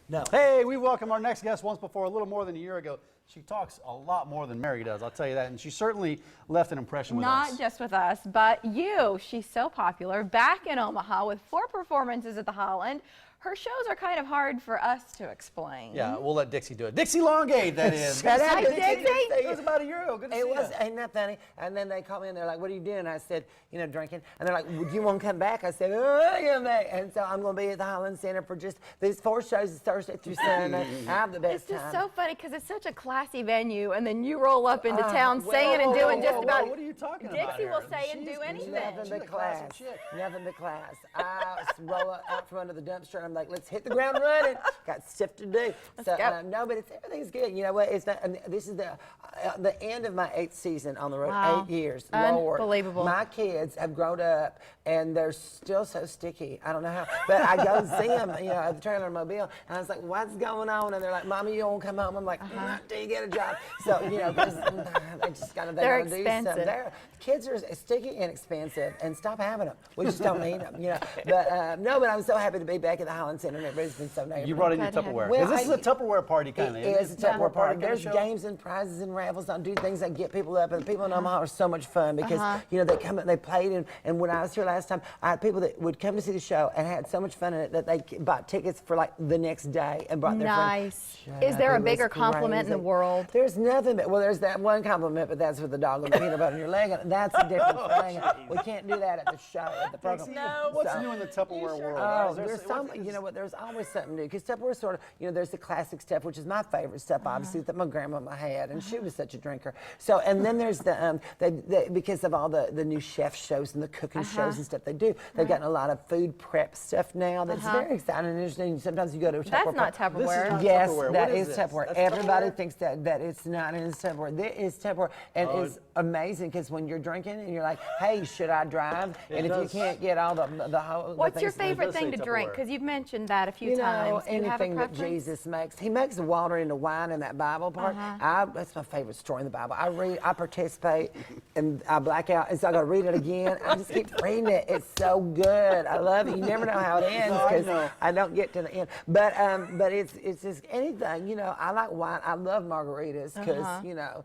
No. Hey, we welcome our next guest once before, a little more than a year ago. She talks a lot more than Mary does, I'll tell you that, and she certainly left an impression with us. Not just with us, but you. She's so popular. Back in Omaha with 4 performances at the Holland. Her shows are kind of hard for us to explain. Yeah, we'll let Dixie do it. Dixie Longate, that is. Hi, Dixie. It was about a year ago. Good to see you. Ain't that funny? And then they call me and they're like, what are you doing? I said, you know, drinking. And they're like, do you want to come back? I said, oh, I come back. And so I'm going to be at the Holland Center for just these 4 shows Thursday through Sunday. I have the best time. It's just so funny because it's such a classy venue, and then you roll up into town saying and doing just about. What are you talking about? Dixie will say and do anything. Nothing but class. Nothing but class. I roll out from under the dumpster and I'm like, let's hit the ground running. Got stuff to do. So no, but everything's good. You know what? It's not, and this is the end of my 8th season on the road. Wow. 8 years. Unbelievable. Lord, my kids have grown up and they're still so sticky. I don't know how, but I go see them, you know, at the trailer mobile, and I was like, "What's going on?" And they're like, "Mommy, you won't come home." I'm like, "Do you get a job?" So you know, they just gotta They're do expensive. something. Kids are sticky and expensive, and stop having them. We just don't need them, you know. But no, but I'm so happy to be back at the Holland Center, and everybody's been so nice. You brought in your Tupperware. Well, this is a Tupperware party kind of. It is a Tupperware party. There's show? games and prizes and raffles. I do things that get people up, and the people in Omaha are so much fun because you know they come and they played, and when I was here last time, I had people that would come to see the show and had so much fun in it that they bought tickets for like the next day and brought their friends. Is there a It bigger was compliment in the crazy. world? There's nothing but, well, there's that one compliment, but that's with the dog and the peanut butter in your leg, and that's a different thing. We can't do that at the show, at the program. No, what's new in the Tupperware world? Oh, there's some, you know what, there's always something new, because Tupperware sort of, you know, there's the classic stuff, which is my favorite stuff, obviously, that my grandmama had, and she was such a drinker. So, and then there's the, because of all the new chef shows and the cooking shows and stuff they do, they've gotten a lot of food prep stuff now that's very exciting and interesting. Sometimes you go to a Tupperware. That's not Tupperware. Yes, Tupperware. that What is this? Tupperware. That's Everybody Tupperware? thinks that it's not in Tupperware. There is Tupperware, and it's amazing because when you're drinking and you're like, hey, should I drive? And if you can't get all the whole. What's your It favorite does thing say to drink? Tupperware. Because you've mentioned that a few You know, times. Do you have a anything that preference? Jesus makes. He makes the water into wine in that Bible part. That's my favorite story in the Bible. I read, I participate, and I black out, and so I got to read it again. I just keep reading it. It's so good. I love it. You never know how it ends because I don't get to the end. But it's just anything. You know, I like wine. I love margaritas because you know,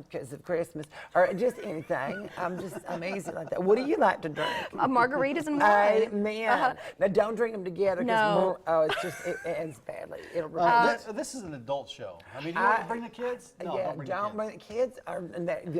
because of Christmas or just anything. I'm easy like that. What do you like to drink? Margaritas and wine. Amen. Now don't drink them together. No. It's just it ends badly. It'll this is an adult show. I mean, do you want to bring the kids? No, yeah, don't bring the kids.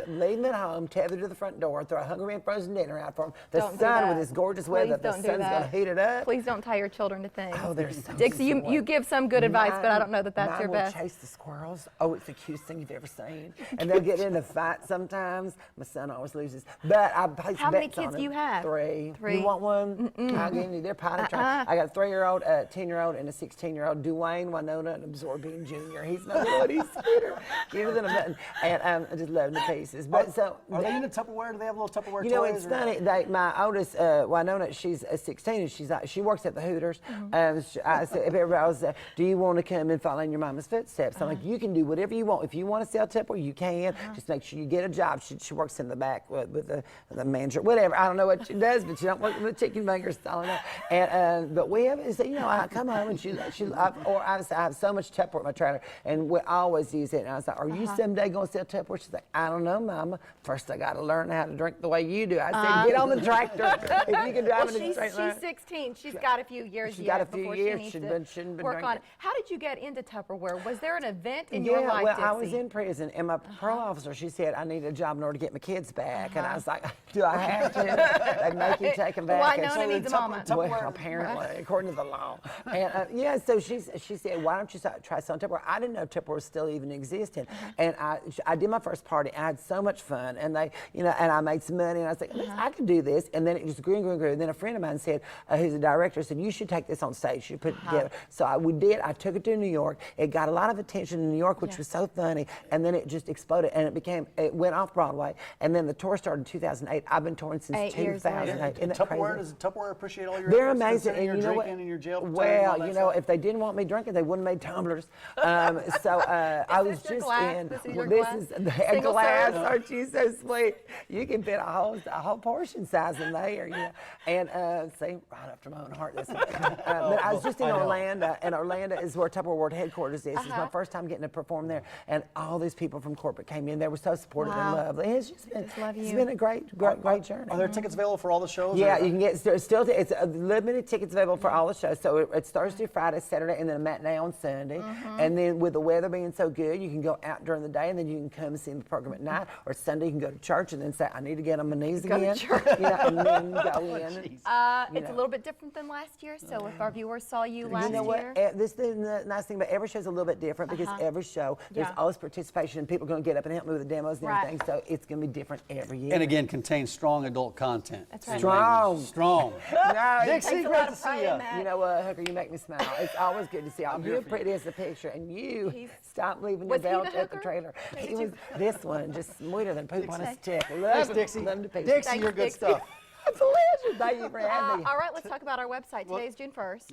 Leave them at home, tethered to the front door, throw a Hungry Man frozen dinner out for them. The Don't do sun that. with this gorgeous Please weather, the don't sun's do going to that. heat it up. Please don't tie your children to things. Oh, they're so Dixie, you give some good advice, but I don't know that that's mine your will best. chase the squirrels. Oh, it's the cutest thing you've ever seen. And they'll get in a fight sometimes. My son always loses. But I place How many bets on kids do him. you have? 3. 3. You want one? I'll give you. They're potty trained. I got a 3-year-old, a 10-year-old, and a 16-year-old. Dwayne, Winona, and Absorbing Jr. He's my little, he's cuter. Cuter than a button. And I just love him to pieces. But so Are they into Tupperware? Do they have little Tupperware you know, toys? it's funny. My oldest, Winona, she's 16, and she works at the Hooters. I said, if everybody was, do you want to come and follow in your mama's footsteps? I'm like, you can do whatever you want. If you want to sell Tupperware, you can. Just make sure you get a job. She works in the back with the manager, whatever. I don't know what she does, but she don't work with the chicken fingers. I don't know. And but we have, so, you know, I come home and I have so much Tupperware in my trailer, and we always use it. And I was like, are you someday going to sell Tupperware? She's like, I don't know, Mama. First, I got to learn how to drink the way you do. I said, get on the tractor. If you can drive in the straight line. She's 16. She's got a few years She's got a before few years. she Shouldn't needs been to work drinking. on it. How did you get into Tupperware? Was there an event in your life, well, Dixie? I was in prison, and my parole officer, she said, I need a job in order to get my kids back. And I was like, do I have to? They make you take them back. Winona needs a mama. Well, apparently, according to the law. And yeah, so she said, why don't you try some Tupperware? I didn't know Tupperware still even existed. And I did my first party. I had so much fun, and and I made some money, and I was like, I can do this. And then it just grew and grew and grew. And then a friend of mine said, who's a director, said, you should take this on stage. You put it together. So we did. I took it to New York. It got a lot of attention in New York, which was so funny. And then it just exploded, and it went off-Broadway. And then the tour started in 2008. I've been touring since 2008. Isn't that crazy? Does Tupperware appreciate all your They're efforts, amazing, and considering you know you're what? drinking in your jail? time, all Well, that you know, stuff? if they didn't want me drinking, they wouldn't have made tumblers. So I was this your just glass? in. This is your This glass? is the Single glass. serve? Aren't you so sweet? You can fit a whole portion size in there. You know? And see, right after my own heart. This one. But I was just in I know. Orlando, and Orlando is where Tupperware World headquarters is. It's my first time getting to perform there, and all these people from corporate came in. They were so supportive and lovely. It's just been, love it's you. been a great journey. Are there tickets available for all the shows? Yeah, or- you can get still. It's limited tickets available for all the shows. So it's Thursday, Friday, Saturday, and then a matinee on Sunday. And then with the weather being so good, you can go out during the day, and then you can come and see the program at night. Or Sunday, you can go to church and then say, "I need to get on my knees Go to again." church. You know, and then go in. It's know. a little bit different than last year. So if our viewers saw you last You know what? year, This is the nice thing about every show is a little bit different because every show there's Yeah. always participation and people are going to get up and help me with the demos and Right. everything. So it's going to be different every year. And again, contains strong adult content. That's right. Strong. Strong. No, Dixie, takes a great lot to of see pride you. in that. you know what, Hooker, you make me smile. It's always good to see you. You're here for pretty as a picture, and you He's- stop leaving your Was he belt the at the hooker? trailer. Did He you- was this one, just sweeter than poop on a Thanks. stick. Thanks, Love Dixie. Love him to pieces. Dixie, Thanks, you're good Dixie. stuff. It's a pleasure. Thank you for having me. all right, let's talk about our website. Today is June 1st.